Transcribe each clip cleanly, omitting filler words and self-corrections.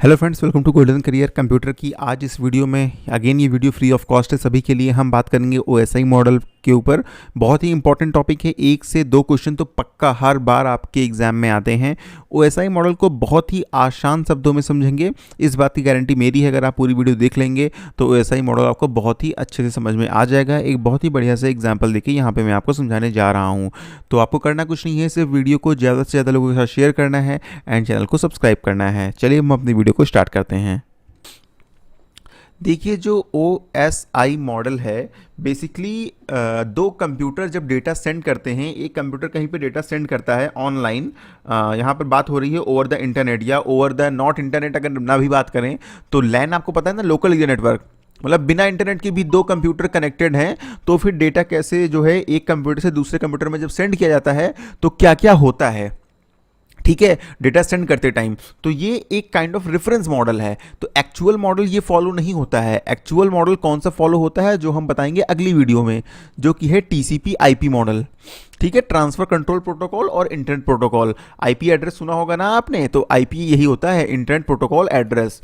Hello friends, welcome to golden career computer की। आज इस वीडियो में अगेन ये वीडियो फ्री ऑफ कॉस्ट है सभी के लिए। हम बात करेंगे ओएसआई मॉडल के ऊपर। बहुत ही इंपॉर्टेंट टॉपिक है, 1 से 2 क्वेश्चन तो पक्का हर बार आपके एग्जाम में आते हैं। ओएसआई मॉडल को बहुत ही आसान शब्दों में समझेंगे, इस बात की गारंटी मेरी है। अगर आप पूरी वीडियो देख लेंगे तो ओएसआई मॉडल आपको बहुत ही अच्छे से समझ में आ जाएगा। एक बहुत ही बढ़िया से एग्जाम्पल देखिए यहाँ पे मैं आपको समझाने जा रहा हूँ। तो आपको करना कुछ नहीं है, सिर्फ वीडियो को ज़्यादा से ज़्यादा लोगों के साथ शेयर करना है एंड चैनल को सब्सक्राइब करना है। चलिए हम अपनी वीडियो को स्टार्ट करते हैं। देखिए, जो OSI मॉडल है बेसिकली दो कंप्यूटर जब डेटा सेंड करते हैं, एक कंप्यूटर कहीं पे डेटा सेंड करता है ऑनलाइन, यहाँ पर बात हो रही है ओवर द इंटरनेट या ओवर द नॉट इंटरनेट। अगर ना भी बात करें तो लैन आपको पता है ना, लोकल एरिया नेटवर्क, मतलब बिना इंटरनेट के भी दो कंप्यूटर कनेक्टेड हैं। तो फिर डेटा कैसे जो है एक कंप्यूटर से दूसरे कंप्यूटर में जब सेंड किया जाता है तो क्या क्या होता है, ठीक है, डेटा सेंड करते टाइम। तो ये एक काइंड ऑफ रेफरेंस मॉडल है। तो एक्चुअल मॉडल ये फॉलो नहीं होता है। एक्चुअल मॉडल कौन सा फॉलो होता है, जो हम बताएंगे अगली वीडियो में, जो कि है TCP IP मॉडल। ठीक है, ट्रांसफर कंट्रोल प्रोटोकॉल और इंटरनेट प्रोटोकॉल। IP एड्रेस सुना होगा ना आपने, तो IP यही होता है, इंटरनेट प्रोटोकॉल एड्रेस।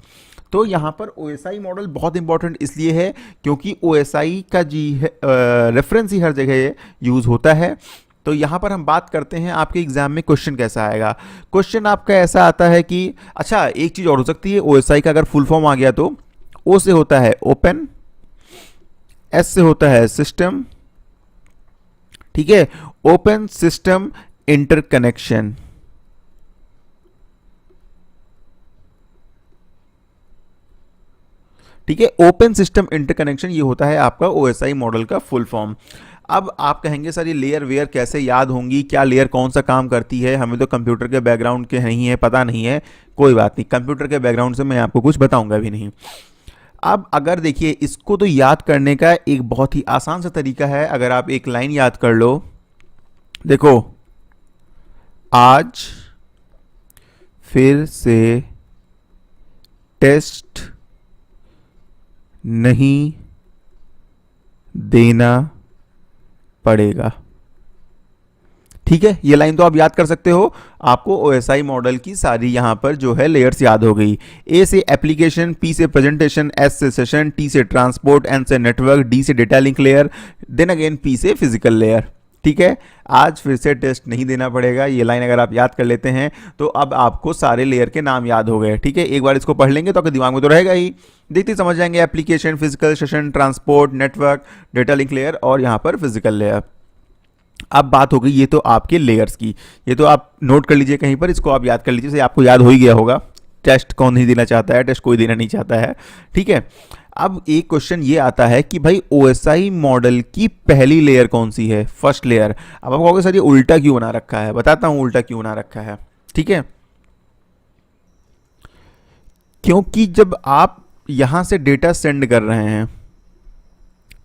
तो यहाँ पर OSI मॉडल बहुत इंपॉर्टेंट इसलिए है क्योंकि OSI का जी रेफरेंस ही हर जगह यूज होता है। तो यहाँ पर हम बात करते हैं आपके एग्जाम में क्वेश्चन कैसा आएगा। क्वेश्चन आपका ऐसा आता है कि अच्छा, एक चीज़ और हो सकती है, OSI का अगर फुल फॉर्म आ गया तो O से होता है ओपन, S से होता है सिस्टम, ठीक है, ओपन सिस्टम इंटरकनेक्शन। ठीक है, ओपन सिस्टम इंटरकनेक्शन ये होता है आपका OSI मॉडल का फुल फॉर्म। अब आप कहेंगे सर ये लेयर वेयर कैसे याद होंगी, क्या लेयर कौन सा काम करती है, हमें तो कंप्यूटर के बैकग्राउंड के नहीं है, पता नहीं है। कोई बात नहीं, कंप्यूटर के बैकग्राउंड से मैं आपको कुछ बताऊंगा भी नहीं। अब अगर देखिए, इसको तो याद करने का एक बहुत ही आसान सा तरीका है। अगर आप एक लाइन याद कर लो, देखो, आज फिर से टेस्ट नहीं देना पड़ेगा। ठीक है, ये लाइन तो आप याद कर सकते हो। आपको OSI मॉडल की सारी यहां पर जो है लेयर्स याद हो गई। A से एप्लीकेशन, P से प्रेजेंटेशन, S से सेशन, T से ट्रांसपोर्ट, N से नेटवर्क, D से data link layer, then again P से फिजिकल लेयर। ठीक है, आज फिर से टेस्ट नहीं देना पड़ेगा, ये लाइन अगर आप याद कर लेते हैं तो अब आपको सारे लेयर के नाम याद हो गए। ठीक है, एक बार इसको पढ़ लेंगे तो आपके दिमाग में तो रहेगा ही, देखते समझ जाएंगे। Application, physical session, transport, network, data link layer और यहाँ पर फिजिकल लेयर। अब बात हो गई ये तो आपके लेयर्स की, ये तो आप नोट कर लीजिए कहीं पर, इसको आप याद कर लीजिए, आपको याद हो ही गया होगा। टेस्ट कौन नहीं देना चाहता है, टेस्ट कोई देना नहीं चाहता है। ठीक है, अब एक क्वेश्चन ये आता है कि भाई OSI मॉडल की पहली लेयर कौन सी है, फर्स्ट लेयर। अब आप कहोगे सर ये उल्टा क्यों बना रखा है, बताता हूं उल्टा क्यों बना रखा है। ठीक है, क्योंकि जब आप यहां से डेटा सेंड कर रहे हैं,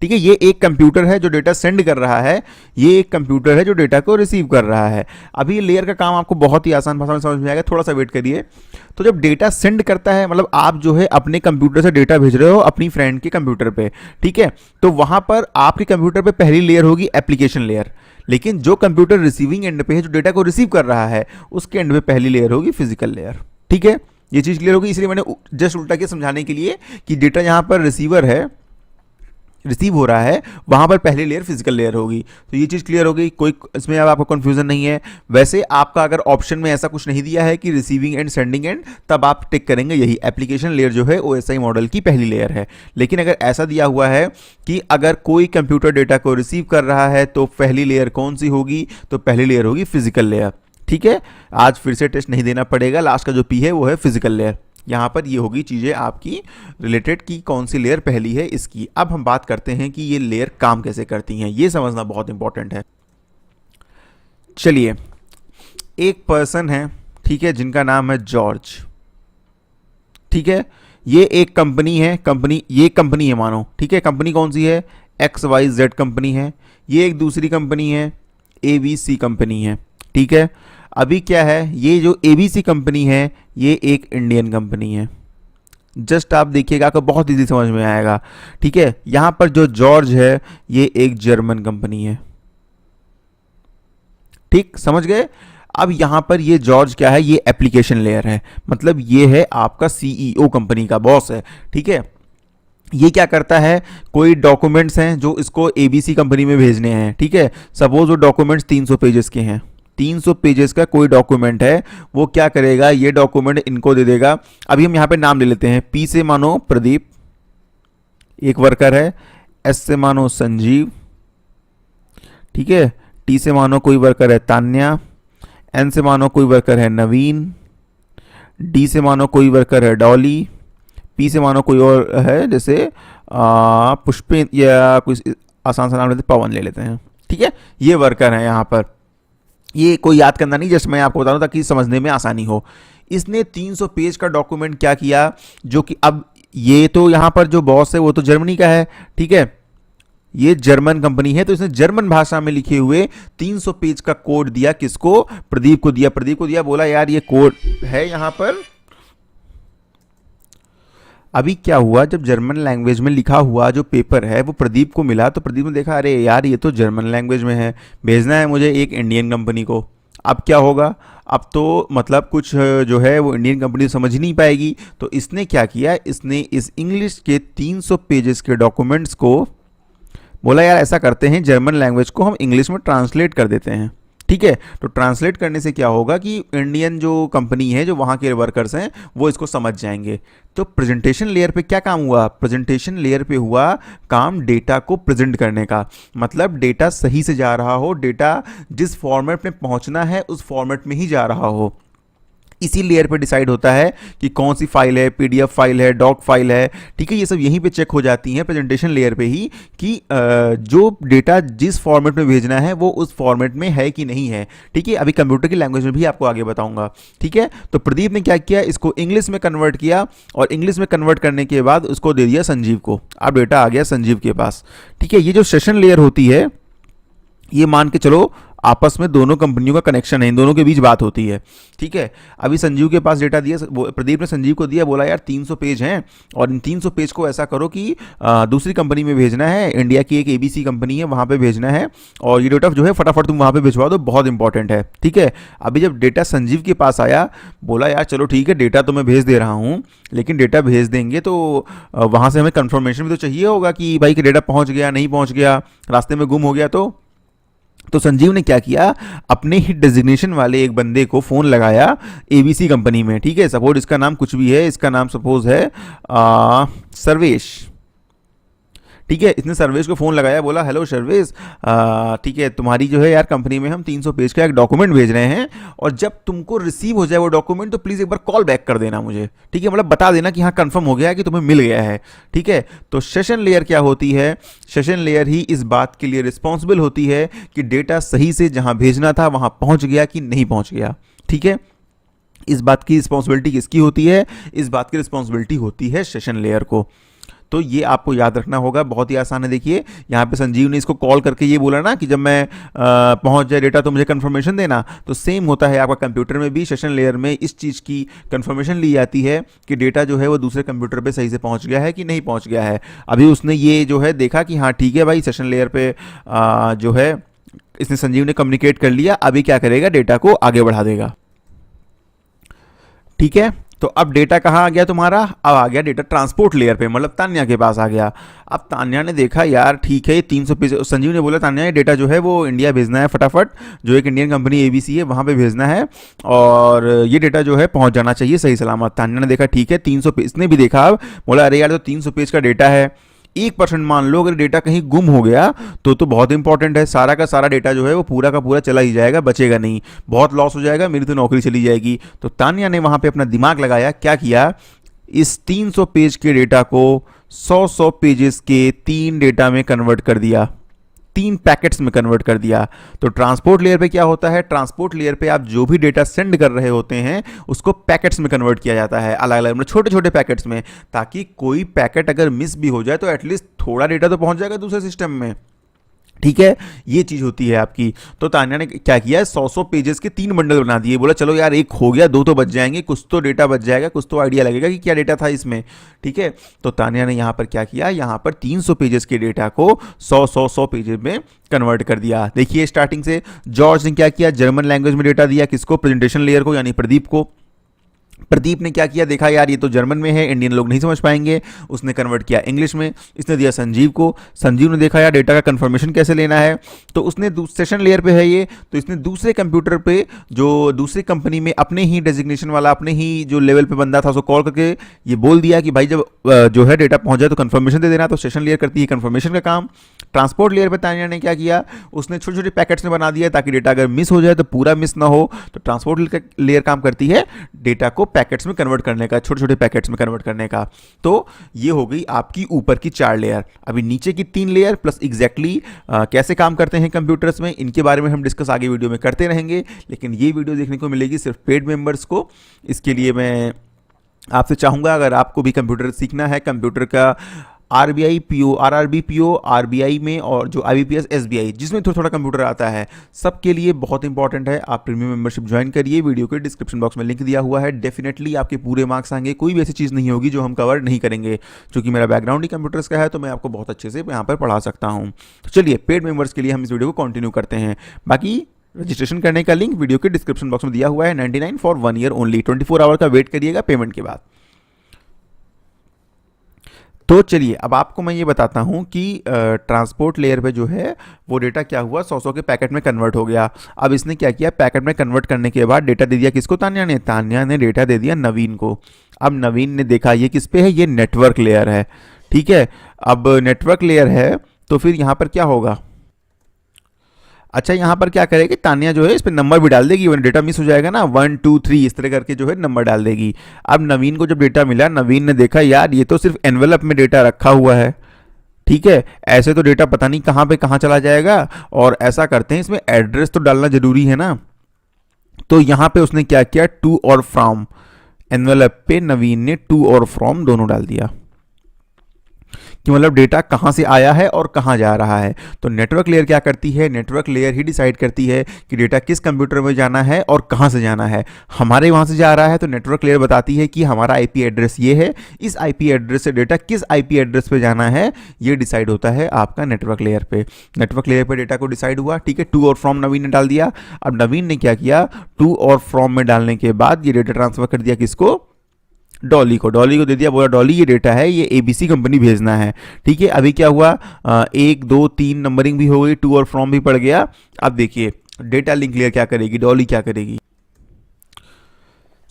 ठीक है, ये एक कंप्यूटर है जो डेटा सेंड कर रहा है, ये एक कंप्यूटर है जो डेटा को रिसीव कर रहा है। अभी ये लेयर का काम आपको बहुत ही आसान भाषा में समझ में आएगा, थोड़ा सा वेट करिए। तो जब डेटा सेंड करता है, मतलब आप जो है अपने कंप्यूटर से डेटा भेज रहे हो अपनी फ्रेंड के कंप्यूटर पे, ठीक है, तो वहां पर आपके कंप्यूटर पे पहली लेयर होगी एप्लीकेशन लेयर। लेकिन जो कंप्यूटर रिसीविंग एंड पे है, जो डेटा को रिसीव कर रहा है, उसके एंड में पहली लेयर होगी फिजिकल लेयर। ठीक है, ये चीज क्लियर होगी, इसलिए मैंने जस्ट उल्टा किया समझाने के लिए कि डेटा यहां पर रिसीवर है, रिसीव हो रहा है, वहां पर पहली लेयर फिजिकल लेयर होगी। तो ये चीज क्लियर हो गई, कोई इसमें अब आपको कंफ्यूजन नहीं है। वैसे आपका अगर ऑप्शन में ऐसा कुछ नहीं दिया है कि रिसीविंग एंड सेंडिंग एंड, तब आप टिक करेंगे यही एप्लीकेशन लेयर जो है OSI मॉडल की पहली लेयर है। लेकिन अगर ऐसा दिया हुआ है कि अगर कोई कंप्यूटर डेटा को रिसीव कर रहा है तो पहली लेयर कौन सी होगी, तो पहली लेयर होगी फिजिकल लेयर। ठीक है, आज फिर से टेस्ट नहीं देना पड़ेगा, लास्ट का जो P है वो है फिजिकल लेयर। यहाँ पर ये होगी चीज़ें आपकी रिलेटेड की कौन सी लेयर पहली है इसकी। अब हम बात करते हैं कि ये लेयर काम कैसे करती हैं, ये समझना बहुत इंपॉर्टेंट है। चलिए, एक पर्सन है, ठीक है, जिनका नाम है जॉर्ज। ठीक है, ये एक कंपनी है, ये कंपनी है मानो, ठीक है, कंपनी कौन सी है, XYZ कंपनी है। ये एक दूसरी कंपनी है, ABC कंपनी है। ठीक है, अभी क्या है, ये जो ABC कंपनी है ये एक इंडियन कंपनी है। जस्ट आप देखिएगा, आपको बहुत इजी समझ में आएगा। ठीक है, यहां पर जो जॉर्ज है ये एक जर्मन कंपनी है। ठीक, समझ गए। अब यहाँ पर ये जॉर्ज क्या है, ये एप्लीकेशन लेयर है, मतलब ये है आपका सीईओ, कंपनी का बॉस है, ठीक है। ये क्या करता है, कोई डॉक्यूमेंट्स हैं जो इसको एबीसी कंपनी में भेजने हैं, ठीक है। सपोज वो डॉक्यूमेंट्स 300 पेजेस के हैं, 300 पेजेस का कोई डॉक्यूमेंट है, वो क्या करेगा, ये डॉक्यूमेंट इनको दे देगा। अभी हम यहाँ पे नाम ले लेते हैं, पी से मानो प्रदीप एक वर्कर है, एस से मानो संजीव, ठीक है, टी से मानो कोई वर्कर है तान्या, एन से मानो कोई वर्कर है नवीन, डी से मानो कोई वर्कर है डॉली, पी से मानो कोई और है जैसे पुष्पेन या कोई आसान सा नाम लेते पवन ले लेते हैं, ठीक है। ये वर्कर है यहाँ पर, ये कोई याद करना नहीं, जस्ट मैं आपको बता दूं ताकि समझने में आसानी हो। इसने 300 पेज का डॉक्यूमेंट क्या किया, जो कि अब ये तो यहाँ पर जो बॉस है वो तो जर्मनी का है, ठीक है, ये जर्मन कंपनी है, तो इसने जर्मन भाषा में लिखे हुए 300 पेज का कोड दिया, किसको, प्रदीप को दिया। प्रदीप को दिया, बोला यार ये कोड है यहाँ पर। अभी क्या हुआ, जब जर्मन लैंग्वेज में लिखा हुआ जो पेपर है वो प्रदीप को मिला, तो प्रदीप ने देखा अरे यार ये तो जर्मन लैंग्वेज में है, भेजना है मुझे एक इंडियन कंपनी को। अब क्या होगा, अब तो मतलब कुछ जो है वो इंडियन कंपनी समझ नहीं पाएगी, तो इसने क्या किया, इसने इस इंग्लिश के 300 पेजेस के डॉक्यूमेंट्स को बोला यार ऐसा करते हैं, जर्मन लैंग्वेज को हम इंग्लिश में ट्रांसलेट कर देते हैं, ठीक है। तो ट्रांसलेट करने से क्या होगा कि इंडियन जो कंपनी है, जो वहाँ के वर्कर्स हैं, वो इसको समझ जाएंगे। तो प्रेजेंटेशन लेयर पे क्या काम हुआ, प्रेजेंटेशन लेयर पे हुआ काम डेटा को प्रेजेंट करने का, मतलब डेटा सही से जा रहा हो, डेटा जिस फॉर्मेट में पहुंचना है उस फॉर्मेट में ही जा रहा हो। इसी लेयर पे डिसाइड होता है कि कौन सी फाइल है, पीडीएफ फाइल है, डॉक फाइल है, ठीक है। ये सब यहीं पे चेक हो जाती हैं प्रेजेंटेशन लेयर पे ही कि जो डेटा जिस फॉर्मेट में भेजना है वो उस फॉर्मेट में है कि नहीं है, ठीक है। अभी कंप्यूटर की लैंग्वेज में भी आपको आगे बताऊंगा, ठीक है। तो प्रदीप ने क्या किया, इसको इंग्लिश में कन्वर्ट किया, और इंग्लिश में कन्वर्ट करने के बाद उसको दे दिया संजीव को। अब डेटा आ गया संजीव के पास, ठीक है। ये जो सेशन लेयर होती है, ये मान के चलो आपस में दोनों कंपनियों का कनेक्शन है, इन दोनों के बीच बात होती है, ठीक है। अभी संजीव के पास डेटा दिया, प्रदीप ने संजीव को दिया, बोला यार 300 पेज हैं और इन 300 पेज को ऐसा करो कि दूसरी कंपनी में भेजना है, इंडिया की एक एबीसी कंपनी है वहाँ पे भेजना है, और ये डेटा जो है फटाफट तुम वहाँ पे भिजवा दो, बहुत इंपॉर्टेंट है, ठीक है। अभी जब डेटा संजीव के पास आया, बोला यार चलो ठीक है, डेटा तो मैं भेज दे रहा हूँ, लेकिन डेटा भेज देंगे तो वहाँ से हमें कन्फर्मेशन भी तो चाहिए होगा कि भाई कि डेटा पहुँच गया, नहीं पहुँच गया, रास्ते में गुम हो गया। तो संजीव ने क्या किया, अपने ही डेजिग्नेशन वाले एक बंदे को फ़ोन लगाया एबीसी कंपनी में, ठीक है। सपोज इसका नाम कुछ भी है, इसका नाम सपोज है सर्वेश, ठीक है। इसने सर्वेश को फ़ोन लगाया, बोला हेलो सर्वेश, ठीक है, तुम्हारी जो है यार कंपनी में हम 300 पेज का एक डॉक्यूमेंट भेज रहे हैं, और जब तुमको रिसीव हो जाए वो डॉक्यूमेंट तो प्लीज़ एक बार कॉल बैक कर देना मुझे, ठीक है, मतलब बता देना कि हाँ कंफर्म हो गया है कि तुम्हें मिल गया है, ठीक है। तो सेशन लेयर क्या होती है, सेशन लेयर ही इस बात के लिए रिस्पॉन्सिबल होती है कि डेटा सही से जहाँ भेजना था वहाँ पहुँच गया कि नहीं पहुँच गया, ठीक है। इस बात की रिस्पॉन्सिबिलिटी किसकी होती है, इस बात की रिस्पॉन्सिबिलिटी होती है सेशन लेयर को। तो ये आपको याद रखना होगा, बहुत ही आसान है। देखिए यहाँ पे संजीव ने इसको कॉल करके ये बोला ना कि जब मैं पहुंच जाए डेटा तो मुझे कंफर्मेशन देना, तो सेम होता है आपका कंप्यूटर में भी, सेशन लेयर में इस चीज़ की कंफर्मेशन ली जाती है कि डेटा जो है वो दूसरे कंप्यूटर पे सही से पहुंच गया है कि नहीं पहुंच गया है। अभी उसने ये जो है देखा कि हाँ ठीक है भाई, सेशन लेयर पे जो है इसने संजीव ने कम्युनिकेट कर लिया, अभी क्या करेगा, डेटा को आगे बढ़ा देगा, ठीक है। तो अब डेटा कहाँ आ गया तुम्हारा, अब आ गया डेटा ट्रांसपोर्ट लेयर पे, मतलब तान्या के पास आ गया। अब तान्या ने देखा यार ठीक है 300 पेज, संजीव ने बोला तान्या ये डेटा जो है वो इंडिया भेजना है फटाफट, जो एक इंडियन कंपनी एबीसी है वहाँ पे भेजना है, और ये डेटा जो है पहुँच जाना चाहिए सही सलामत। तान्या ने देखा ठीक है 300 पेज, इसने भी देखा, अब बोला अरे यार तो 300 पेज का डेटा है, 1% मान लो अगर डेटा कहीं गुम हो गया तो बहुत इंपॉर्टेंट है, सारा का सारा डेटा जो है वो पूरा का पूरा चला ही जाएगा, बचेगा नहीं, बहुत लॉस हो जाएगा, मेरी तो नौकरी चली जाएगी। तो तान्या ने वहां पे अपना दिमाग लगाया, क्या किया, इस 300 पेज के डेटा को 100 पेजेस के 3 डेटा में कन्वर्ट कर दिया, 3 पैकेट्स में कन्वर्ट कर दिया। तो ट्रांसपोर्ट लेयर पे क्या होता है, ट्रांसपोर्ट लेयर पे आप जो भी डेटा सेंड कर रहे होते हैं उसको पैकेट्स में कन्वर्ट किया जाता है, अलग अलग मतलब छोटे छोटे पैकेट्स में, ताकि कोई पैकेट अगर मिस भी हो जाए तो एटलीस्ट थोड़ा डेटा तो पहुंच जाएगा दूसरे सिस्टम में, ठीक है, ये चीज होती है आपकी। तो तान्या ने क्या किया, 100 पेजेस के 3 बंडल बना दिए। बोला चलो यार एक हो गया, 2 तो बच जाएंगे, कुछ तो डेटा बच जाएगा, कुछ तो आइडिया लगेगा कि क्या डेटा था इसमें। ठीक है, तो तान्या ने यहाँ पर क्या किया, यहाँ पर 300 पेजेस के डेटा को 100 पेजेस में कन्वर्ट कर दिया। देखिए स्टार्टिंग से जॉर्ज ने क्या किया, जर्मन लैंग्वेज में डेटा दिया, किसको, प्रेजेंटेशन लेयर को, यानी प्रदीप को। प्रदीप ने क्या किया, देखा यार ये तो जर्मन में है, इंडियन लोग नहीं समझ पाएंगे, उसने कन्वर्ट किया इंग्लिश में। इसने दिया संजीव को, संजीव ने देखा यार डेटा का कंफर्मेशन कैसे लेना है, तो उसने सेशन लेयर पे है ये, तो इसने दूसरे कंप्यूटर पे जो दूसरी कंपनी में अपने ही डेजिग्नेशन वाला, अपने ही जो लेवल पे बंदा था उसको कॉल करके ये बोल दिया कि भाई जब जो है डेटा पहुंच जाए तो कंफर्मेशन दे देना। तो सेशन लेयर करती है कंफर्मेशन का काम। ट्रांसपोर्ट लेयर पे तान्या ने क्या किया, उसने छोटे छोटे पैकेट्स में बना दिया ताकि डेटा अगर मिस हो जाए तो पूरा मिस ना हो। तो ट्रांसपोर्ट लेयर काम करती है डेटा को पैकेट्स में कन्वर्ट करने का, छोटे छोटे पैकेट्स में कन्वर्ट करने का। तो ये हो गई आपकी ऊपर की 4 लेयर। अभी नीचे की 3 लेयर प्लस एग्जैक्टली कैसे काम करते हैं कंप्यूटर्स में, इनके बारे में हम डिस्कस आगे वीडियो में करते रहेंगे। लेकिन ये वीडियो देखने को मिलेगी सिर्फ पेड मेंबर्स को। इसके लिए मैं आपसे चाहूँगा, अगर आपको भी कंप्यूटर सीखना है, कंप्यूटर का RBI PO, RRB PO, RBI में, और जो आईबीपीएस एसबीआई जिसमें थोड़ा थोड़ा कंप्यूटर आता है, सबके लिए बहुत इंपॉर्टेंट है। आप प्रीमियम मेंबरशिप ज्वाइन करिए, वीडियो के डिस्क्रिप्शन बॉक्स में लिंक दिया हुआ है। डेफिनेटली आपके पूरे मार्क्स आएंगे, कोई भी ऐसी चीज़ नहीं होगी जो हम कवर नहीं करेंगे। क्योंकि मेरा बैकग्राउंड ही कंप्यूटर्स का है तो मैं आपको बहुत अच्छे से यहाँ पर पढ़ा सकता हूँ। तो चलिए पेड मेंबर्स के लिए हम इस वीडियो को कंटिन्यू करते हैं। बाकी रजिस्ट्रेशन करने का लिंक वीडियो के डिस्क्रिप्शन बॉक्स में दिया हुआ है। 99 फॉर 1 ईयर ओनली, 24 आवर का वेट करिएगा पेमेंट के बाद। तो चलिए अब आपको मैं ये बताता हूँ कि ट्रांसपोर्ट लेयर पे जो है वो डेटा क्या हुआ, 100 के पैकेट में कन्वर्ट हो गया। अब इसने क्या किया, पैकेट में कन्वर्ट करने के बाद डेटा दे दिया किसको, तान्या ने डेटा दे दिया नवीन को। अब नवीन ने देखा ये किस पे है, ये नेटवर्क लेयर है। ठीक है, अब नेटवर्क लेयर है तो फिर यहाँ पर क्या होगा, अच्छा यहाँ पर क्या करेगी, तान्या जो है इस पर नंबर भी डाल देगी, वरना डेटा मिस हो जाएगा ना, 1 2 3 इस तरह करके जो है नंबर डाल देगी। अब नवीन को जब डेटा मिला, नवीन ने देखा यार ये तो सिर्फ एनवेलप में डेटा रखा हुआ है। ठीक है, ऐसे तो डेटा पता नहीं कहाँ पे कहाँ चला जाएगा, और ऐसा करते हैं इसमें एड्रेस तो डालना जरूरी है ना। तो यहाँ पे उसने क्या किया, टू और फ्रॉम, एनवेलप पे नवीन ने टू और फ्रॉम दोनों डाल दिया कि मतलब डेटा कहाँ से आया है और कहाँ जा रहा है। तो नेटवर्क लेयर क्या करती है, नेटवर्क लेयर ही डिसाइड करती है कि डेटा किस कंप्यूटर में जाना है और कहाँ से जाना है। हमारे वहाँ से जा रहा है तो नेटवर्क लेयर बताती है कि हमारा आईपी एड्रेस ये है, इस आईपी एड्रेस से डेटा किस आईपी एड्रेस पे जाना है ये डिसाइड होता है आपका नेटवर्क लेयर पे। नेटवर्क लेयर पे डेटा को डिसाइड हुआ, ठीक है, टू और फ्रॉम नवीन ने डाल दिया। अब नवीन ने क्या किया, टू और फ्रॉम में डालने के बाद ये डेटा ट्रांसफर कर दिया किसको, डॉली को दे दिया। बोला डॉली ये डेटा है, ये एबीसी कंपनी भेजना है। ठीक है, अभी क्या हुआ, 1 2 3 नंबरिंग भी हो गई, टू और फ्रॉम भी पड़ गया। अब देखिए डेटा लिंक लेयर क्या करेगी, डॉली क्या करेगी,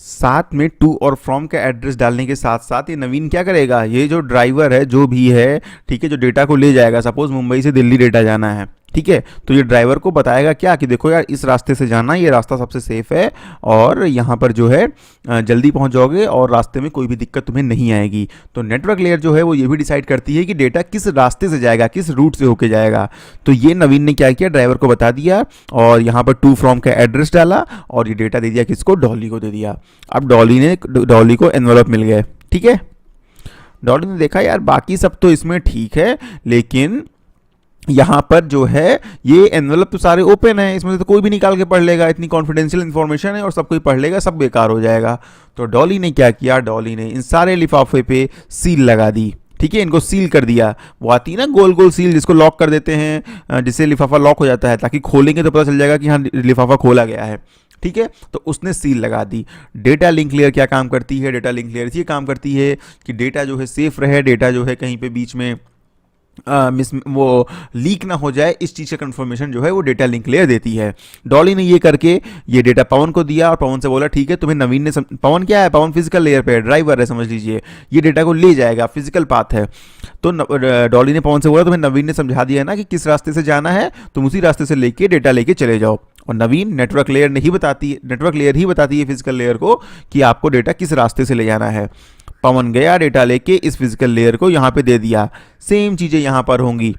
साथ में टू और फ्रॉम का एड्रेस डालने के साथ साथ ये नवीन क्या करेगा, ये जो ड्राइवर है जो भी है, ठीक है, जो डेटा को ले जाएगा, सपोज मुंबई से दिल्ली डेटा जाना है, ठीक है, तो ये ड्राइवर को बताएगा क्या कि देखो यार इस रास्ते से जाना, ये रास्ता सबसे सेफ है और यहाँ पर जो है जल्दी पहुँच जाओगे और रास्ते में कोई भी दिक्कत तुम्हें नहीं आएगी। तो नेटवर्क लेयर जो है वो ये भी डिसाइड करती है कि डेटा किस रास्ते से जाएगा, किस रूट से होके जाएगा। तो ये नवीन ने क्या किया, ड्राइवर को बता दिया और यहाँ पर टू फ्रॉम का एड्रेस डाला और ये डेटा दे दिया किसको, डॉली को दे दिया। अब डॉली को एनवेलप मिल गए। ठीक है, डॉली ने देखा यार बाकी सब तो इसमें ठीक है, लेकिन यहाँ पर जो है ये एनवेलप तो सारे ओपन है, इसमें से तो कोई भी निकाल के पढ़ लेगा, इतनी कॉन्फिडेंशियल इन्फॉर्मेशन है और सब कोई पढ़ लेगा, सब बेकार हो जाएगा। तो डॉली ने क्या किया, डॉली ने इन सारे लिफाफे पे सील लगा दी। ठीक है, इनको सील कर दिया। वो आती है ना गोल गोल सील जिसको लॉक कर देते हैं, जिससे लिफाफा लॉक हो जाता है, ताकि खोलेंगे तो पता चल जाएगा कि हाँ लिफाफा खोला गया है। ठीक है, तो उसने सील लगा दी। डेटा लिंक लेयर क्या काम करती है, डेटा लिंक लेयर ये काम करती है कि डेटा जो है सेफ रहे, डेटा जो है कहीं पे बीच में वो लीक ना हो जाए, इस चीज़ का कंफर्मेशन जो है वो डेटा लिंक लेयर देती है। डॉली ने ये करके ये डेटा पवन को दिया और पवन से बोला ठीक है तुम्हें नवीन ने पवन क्या है, पवन फिजिकल लेयर पे ड्राइवर है, समझ लीजिए, ये डेटा को ले जाएगा, फिजिकल पाथ है। तो डॉली ने पवन से बोला तुम्हें नवीन ने समझा दिया ना कि किस रास्ते से जाना है, तुम उसी रास्ते से लेके डेटा लेके चले जाओ। और नवीन नेटवर्क लेयर ही बताती है फिजिकल लेयर को कि आपको डेटा किस रास्ते से ले जाना है। पवन गया डेटा लेके इस फिजिकल लेयर को यहाँ पे दे दिया। सेम चीज़ें यहाँ पर होंगी,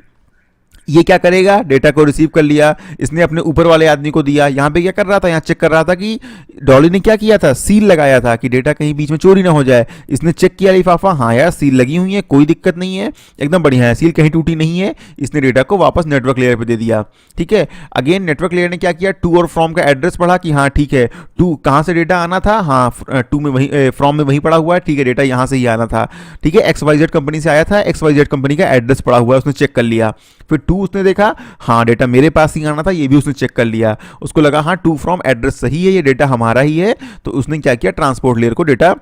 ये क्या करेगा, डेटा को रिसीव कर लिया, इसने अपने ऊपर वाले आदमी को दिया। यहाँ पे क्या कर रहा था, यहाँ चेक कर रहा था कि डॉली ने क्या किया था, सील लगाया था कि डेटा कहीं बीच में चोरी ना हो जाए। इसने चेक किया लिफाफा, हाँ यार सील लगी हुई है, कोई दिक्कत नहीं है, एकदम बढ़िया है, सील कहीं टूटी नहीं है। इसने डेटा को वापस नेटवर्क लेयर पे दे दिया। ठीक है, अगेन नेटवर्क लेयर ने क्या किया, टू और फ्रॉम का एड्रेस पढ़ा कि हाँ ठीक है, टू कहाँ से डेटा आना था, हाँ टू में वही, फ्रॉम में वही पड़ा हुआ है, ठीक है डेटा यहाँ से ही आना था। ठीक है, XYZ कंपनी से आया था, XYZ कंपनी का एड्रेस पड़ा हुआ है, उसने चेक कर लिया। फिर टू उसने देखा, हाँ डेटा मेरे पास ही आना था, ये भी उसने चेक कर लिया। उसको लगा हाँ टू फ्रॉम एड्रेस सही है, ये डेटा हमारा ही है। तो उसने क्या किया, ट्रांसपोर्ट लेयर को डेटा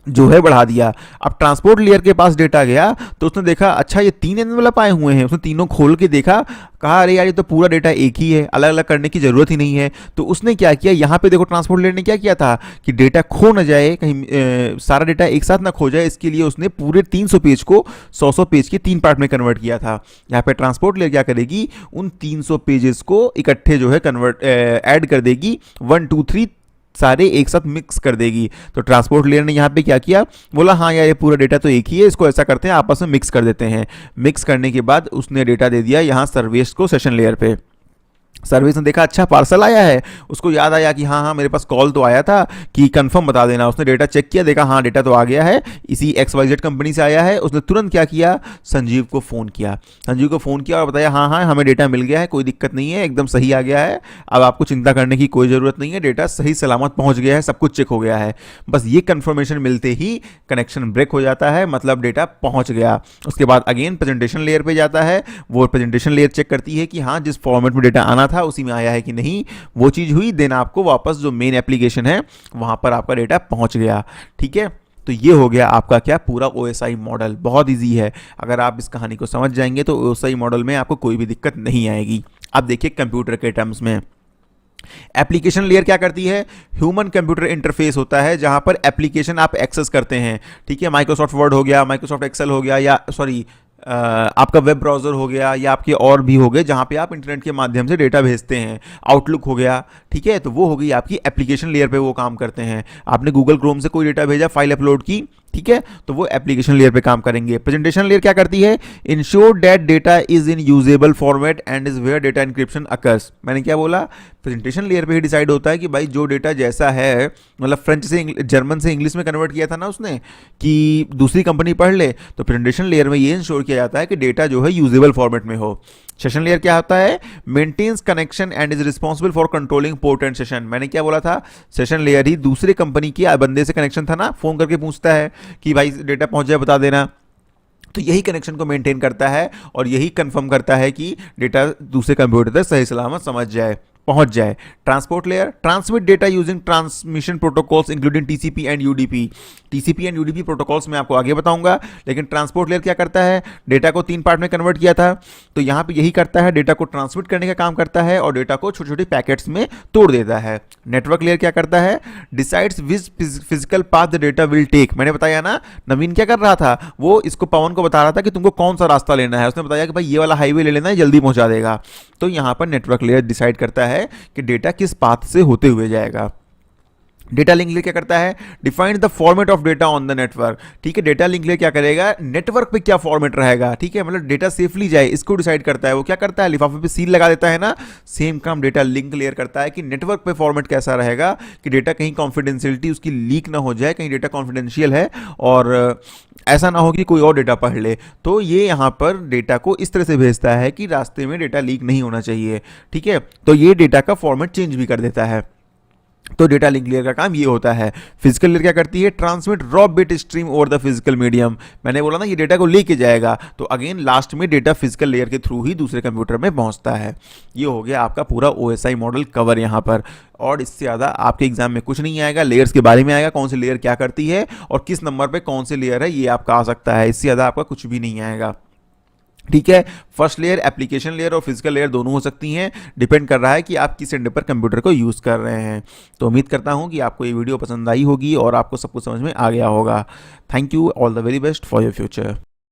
जो है बढ़ा दिया। अब ट्रांसपोर्ट लेयर के पास डेटा गया तो उसने देखा अच्छा ये 3 एनवेलप आए हुए हैं। उसने तीनों खोल के देखा, कहा अरे यार ये तो पूरा डेटा एक ही है, अलग अलग करने की जरूरत ही नहीं है। तो उसने क्या किया, यहाँ पे देखो ट्रांसपोर्ट लेयर ने क्या किया था कि डेटा खो ना जाए, कहीं सारा डेटा एक साथ ना खो जाए, इसके लिए उसने पूरे 300 पेज को 100 पेज के 3 पार्ट में कन्वर्ट किया था। यहाँ पे ट्रांसपोर्ट लेयर क्या करेगी, उन 300 पेजेस को इकट्ठे जो है कन्वर्ट ऐड कर देगी, 1 2 3 सारे एक साथ मिक्स कर देगी। तो ट्रांसपोर्ट लेयर ने यहाँ पे क्या किया, बोला हाँ यार ये पूरा डेटा तो एक ही है, इसको ऐसा करते हैं आपस में मिक्स कर देते हैं। मिक्स करने के बाद उसने डेटा दे दिया यहाँ सर्विस को सेशन लेयर पे। सर्विस ने देखा अच्छा पार्सल आया है, उसको याद आया कि हाँ हाँ मेरे पास कॉल तो आया था कि कंफर्म बता देना। उसने डेटा चेक किया, देखा हाँ डेटा तो आ गया है, इसी XYZ कंपनी से आया है। उसने तुरंत क्या किया, संजीव को फ़ोन किया। संजीव को फ़ोन किया और बताया हाँ हाँ हमें डेटा मिल गया है, कोई दिक्कत नहीं है, एकदम सही आ गया है, अब आपको चिंता करने की कोई ज़रूरत नहीं है, डेटा सही सलामत पहुँच गया है, सब कुछ चेक हो गया है। बस ये कन्फर्मेशन मिलते ही कनेक्शन ब्रेक हो जाता है, मतलब डेटा पहुँच गया। उसके बाद अगेन प्रेजेंटेशन लेयर पर जाता है, वो प्रेजेंटेशन लेयर चेक करती है कि हाँ जिस फॉर्मेट में डेटा आना था उसी में आया है कि नहीं, वो चीज हुई। देन आपको वापस जो मेन एप्लीकेशन है वहां पर आपका डेटा पहुंच गया। ठीक है, तो ये हो गया आपका क्या, पूरा OSI मॉडल। बहुत इजी है, अगर आप इस कहानी को समझ जाएंगे तो OSI मॉडल में आपको कोई भी दिक्कत नहीं आएगी। अब देखिए कंप्यूटर के टर्म्स में एप्लीकेशन लेयर क्या करती है, ह्यूमन कंप्यूटर इंटरफेस होता है जहां पर एप्लीकेशन आप एक्सेस करते हैं। ठीक है, माइक्रोसॉफ्ट वर्ड हो गया, माइक्रोसॉफ्ट एक्सेल हो गया, या सॉरी आपका वेब ब्राउज़र हो गया, या आपके और भी हो गए जहाँ पे आप इंटरनेट के माध्यम से डेटा भेजते हैं। आउटलुक हो गया, ठीक है, तो वो हो गई आपकी एप्लीकेशन लेयर पे वो काम करते हैं। आपने गूगल क्रोम से कोई डेटा भेजा, फाइल अपलोड की, ठीक है, तो वो एप्लीकेशन लेयर पे काम करेंगे। प्रेजेंटेशन लेयर क्या करती है, ensure that data is in usable format and is where data encryption occurs. मैंने क्या बोला, प्रेजेंटेशन लेयर पे ही डिसाइड होता है कि भाई जो डेटा जैसा है, मतलब फ्रेंच से जर्मन से इंग्लिश में कन्वर्ट किया था ना उसने कि दूसरी कंपनी पढ़ ले, तो प्रेजेंटेशन लेयर में ये इंश्योर किया जाता है कि डेटा जो है यूजेबल फॉर्मेट में हो। सेशन लेयर क्या होता है, maintains connection and is responsible for controlling port and session. मैंने क्या बोला था, सेशन लेयर ही दूसरे कंपनी के बंदे से कनेक्शन था ना, फोन करके पूछता है कि भाई डेटा पहुंच जाए बता देना, तो यही कनेक्शन को मेंटेन करता है और यही कंफर्म करता है कि डेटा दूसरे कंप्यूटर तक सही सलामत पहुंच जाए। Transport layer transmit data using transmission protocols including TCP and UDP। TCP and UDP protocols मैं आपको आगे बताऊंगा, लेकिन ट्रांसपोर्ट लेयर क्या करता है, डेटा को 3 पार्ट में कन्वर्ट किया था, तो यहां पे यही करता है, डेटा को ट्रांसमिट करने का काम करता है और डेटा को छोटे छोटे पैकेट्स में तोड़ देता है। नेटवर्क लेयर क्या करता है, decides which physical path the data will take. मैंने बताया ना, नवीन क्या कर रहा था, वो इसको पवन को बता रहा था कि तुमको कौन सा रास्ता लेना है। उसने बताया कि भाई ये वाला हाईवे ले लेना है, जल्दी पहुंचा देगा। तो यहां पर नेटवर्क लेयर डिसाइड करता है कि डेटा किस पाथ से होते हुए जाएगा। डेटा लिंक लेयर क्या करता है, define the format of data on the network. ठीक है, डेटा लिंक लेयर क्या करेगा, नेटवर्क पे क्या फॉर्मेट रहेगा, ठीक है, मतलब डेटा सेफली जाए इसको डिसाइड करता है। वो क्या करता है, लिफाफे पे सील लगा देता है ना, सेम काम डेटा लिंक लेयर करता है कि नेटवर्क पे फॉर्मेट कैसा रहेगा कि डेटा कहीं कॉन्फिडेंशियलिटी उसकी लीक ना हो जाए, कहीं डेटा कॉन्फिडेंशियल है और ऐसा ना हो कि कोई और डेटा पढ़ ले। तो ये यहाँ पर डेटा को इस तरह से भेजता है कि रास्ते में डेटा लीक नहीं होना चाहिए। ठीक है, तो ये डेटा का फॉर्मेट चेंज भी कर देता है। तो डेटा लिंक लेयर का काम ये होता है। फिजिकल लेयर क्या करती है, transmit raw bit stream over the physical medium. मैंने बोला ना ये डेटा को लेके जाएगा, तो अगेन लास्ट में डेटा फिजिकल लेयर के थ्रू ही दूसरे कंप्यूटर में पहुंचता है। ये हो गया आपका पूरा OSI मॉडल कवर यहाँ पर, और इससे ज़्यादा आपके एग्जाम में कुछ नहीं आएगा। लेयर्स के बारे में आएगा, कौन सी लेयर क्या करती है और किस नंबर पर कौन सी लेयर है, ये आपका आ सकता है। इससे ज़्यादा आपका कुछ भी नहीं आएगा। ठीक है, फर्स्ट लेयर एप्लीकेशन लेयर और फिजिकल लेयर दोनों हो सकती हैं, डिपेंड कर रहा है कि आप किस एंड पर कंप्यूटर को यूज़ कर रहे हैं। तो उम्मीद करता हूं कि आपको ये वीडियो पसंद आई होगी और आपको सब कुछ समझ में आ गया होगा। Thank you, all the very best for your future.